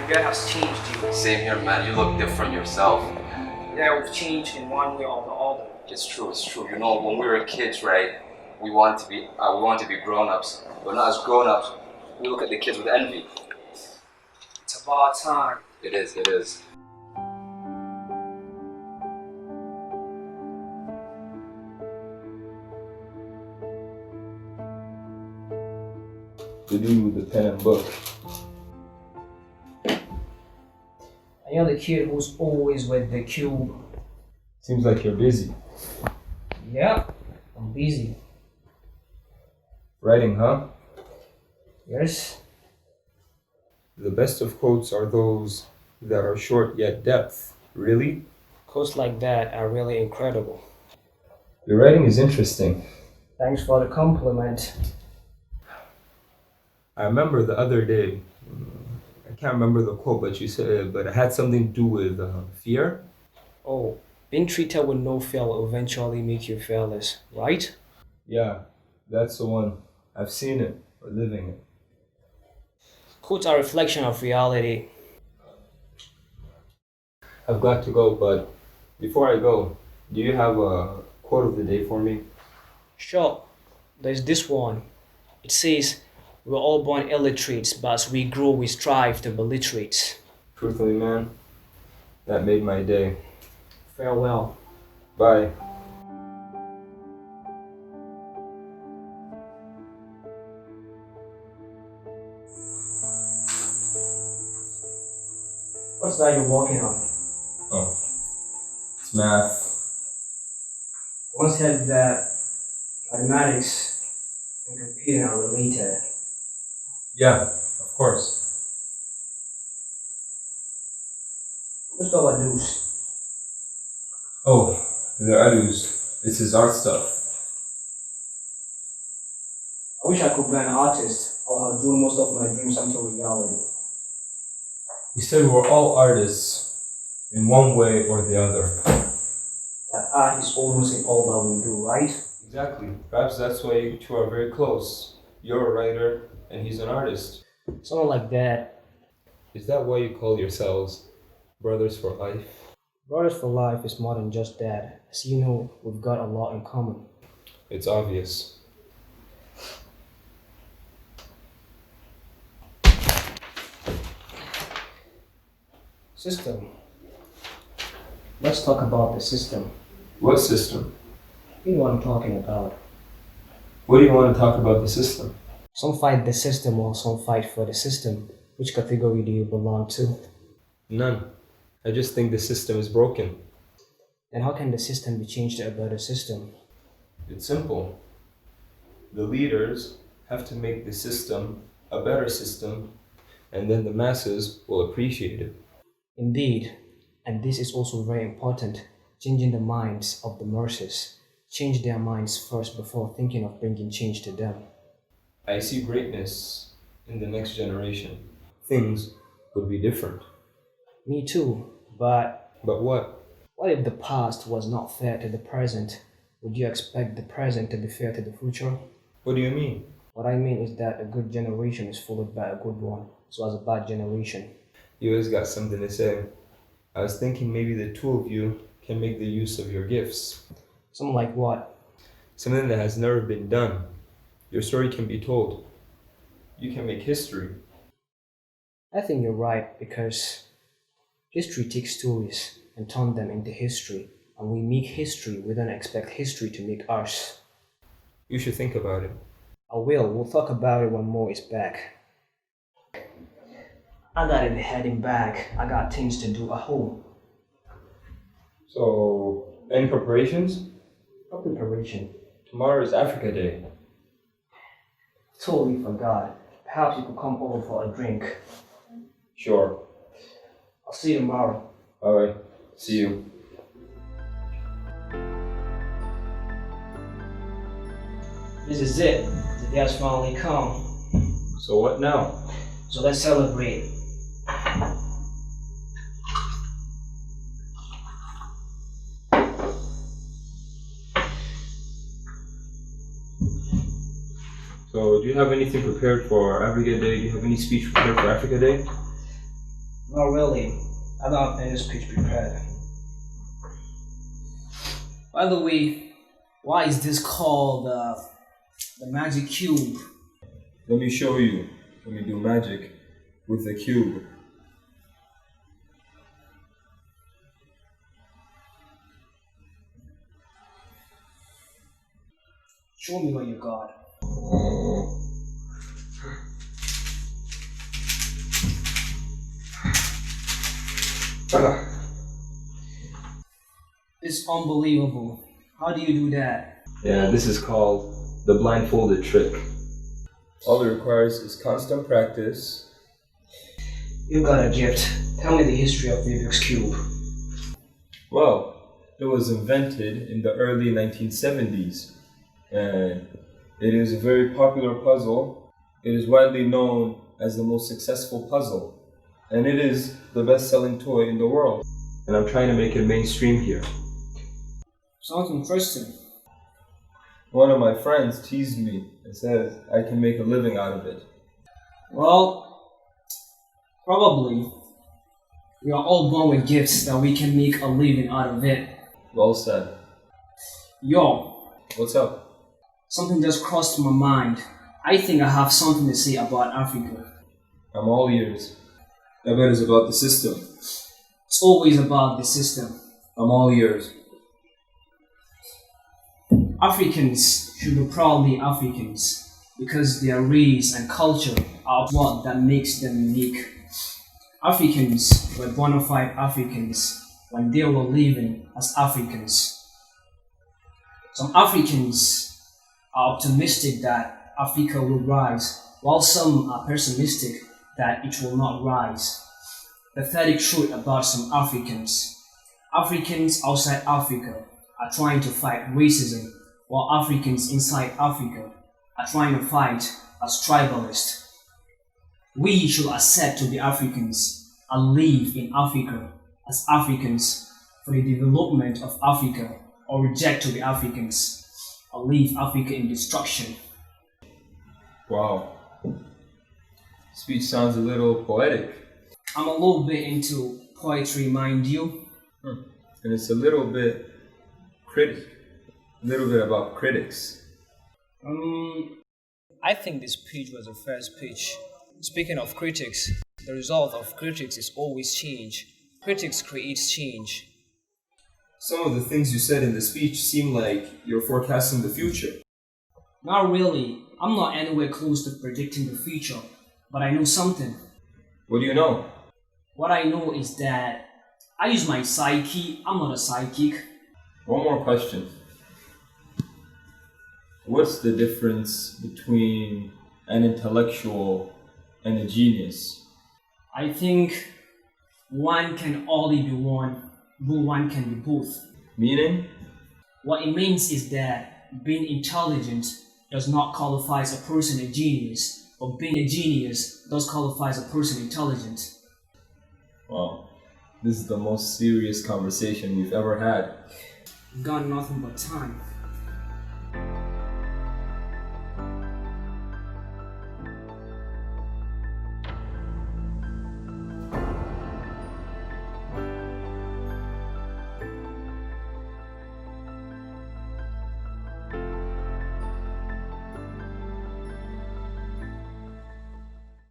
your girl has changed you. Same here, man. You look different yourself. Yeah, we've changed in one way or the other. It's true. It's true. You know, when we were kids, right? We want to be grown-ups, but not as grown-ups. We look at the kids with envy. It's about time. It is. It is. The dude with the pen and book. And you're the kid who's always with the cube. Seems like you're busy. Yeah, I'm busy. Writing, huh? Yes. The best of quotes are those that are short yet depth. Really? Quotes like that are really incredible. Your writing is interesting. Thanks for the compliment. I remember the other day, I can't remember the quote, but you said, but it had something to do with fear. Oh, being treated with no fear will eventually make you fearless, right? Yeah, that's the one. I've seen it, or living it. Quotes are a reflection of reality. I've got to go, but before I go, do you have a quote of the day for me? Sure, there's this one. It says, "We're all born illiterates, but as we grow, we strive to be literates." Truthfully, man, that made my day. Farewell. Bye. What's that you're working on? Oh, it's math. I once heard that mathematics and computing are related. Yeah, of course. What's that what news? Oh, the others. This is art stuff. I wish I could be an artist. I'll have drawn most of my dreams into reality. You said we're all artists in one way or the other. That art is almost in all that we do, right? Exactly. Perhaps that's why you two are very close. You're a writer and he's an artist. Something like that. Is that why you call yourselves brothers for life? Brothers for Life is more than just that. As you know, we've got a lot in common. It's obvious. System. Let's talk about the system. What system? You know what I'm talking about. What do you want to talk about the system? Some fight the system while some fight for the system. Which category do you belong to? None. I just think the system is broken. Then how can the system be changed to a better system? It's simple. The leaders have to make the system a better system, and then the masses will appreciate it. Indeed, and this is also very important, changing the minds of the masses. Change their minds first before thinking of bringing change to them. I see greatness in the next generation. Things would be different. Me too, but But what? what if the past was not fair to the present? Would you expect the present to be fair to the future? What do you mean? What I mean is that a good generation is followed by a good one, so as a bad generation. You always got something to say. I was thinking maybe the two of you can make the use of your gifts. Something like what? Something that has never been done. Your story can be told. You can make history. I think you're right, because history takes stories and turn them into history, and we make history, we don't expect history to make us. You should think about it. I will, we'll talk about it when Mo is back. I got it heading back, I got things to do at home. So, any preparations? No preparation. Tomorrow is Africa Day. Totally forgot. Perhaps you could come over for a drink. Sure. I'll see you tomorrow. Alright. See you. This is it. The day has finally come. So what now? So let's celebrate. So do you have anything prepared for Africa Day? Do you have any speech prepared for Africa Day? Not really. I don't have any speech prepared. By the way, why is this called the magic cube? Let me show you when we do magic with the cube. Show me what you got. It's unbelievable. How do you do that? Yeah, this is called the blindfolded trick. All it requires is constant practice. You got a gift. Tell me the history of Rubik's Cube. Well, it was invented in the early 1970s, and it is a very popular puzzle. It is widely known as the most successful puzzle, and it is the best-selling toy in the world. And I'm trying to make it mainstream here. Sounds interesting. One of my friends teased me and said I can make a living out of it. Well, probably. We are all born with gifts that we can make a living out of it. Well said. Yo, What's up? something just crossed my mind. I think I have something to say about Africa. I'm all ears. I bet it's about the system. It's always about the system. I'm all ears. Africans should be proudly Africans because their race and culture are what that makes them unique. Africans were bona fide Africans when they were living as Africans. Some Africans are optimistic that Africa will rise, while some are pessimistic that it will not rise. Pathetic truth about some Africans. Africans outside Africa are trying to fight racism, while Africans inside Africa are trying to fight as tribalists. We should accept to be Africans and live in Africa as Africans for the development of Africa, or reject to be Africans and leave Africa in destruction. Wow. Speech sounds a little poetic. I'm a little bit into poetry, mind you. And it's a little bit a little bit about critics. I think this pitch was the first pitch. Speaking of critics, the result of critics is always change. Critics create change. Some of the things you said in the speech seem like you're forecasting the future. Not really. I'm not anywhere close to predicting the future, but I know something. What do you know? What I know is that I use my psyche. I'm not a psychic. One more question. What's the difference between an intellectual and a genius? I think one can only be one, but one can be both. Meaning? What it means is that being intelligent does not qualify as a person a genius, but being a genius does qualify as a person intelligent. Wow. This is the most serious conversation we've ever had. We've got nothing but time.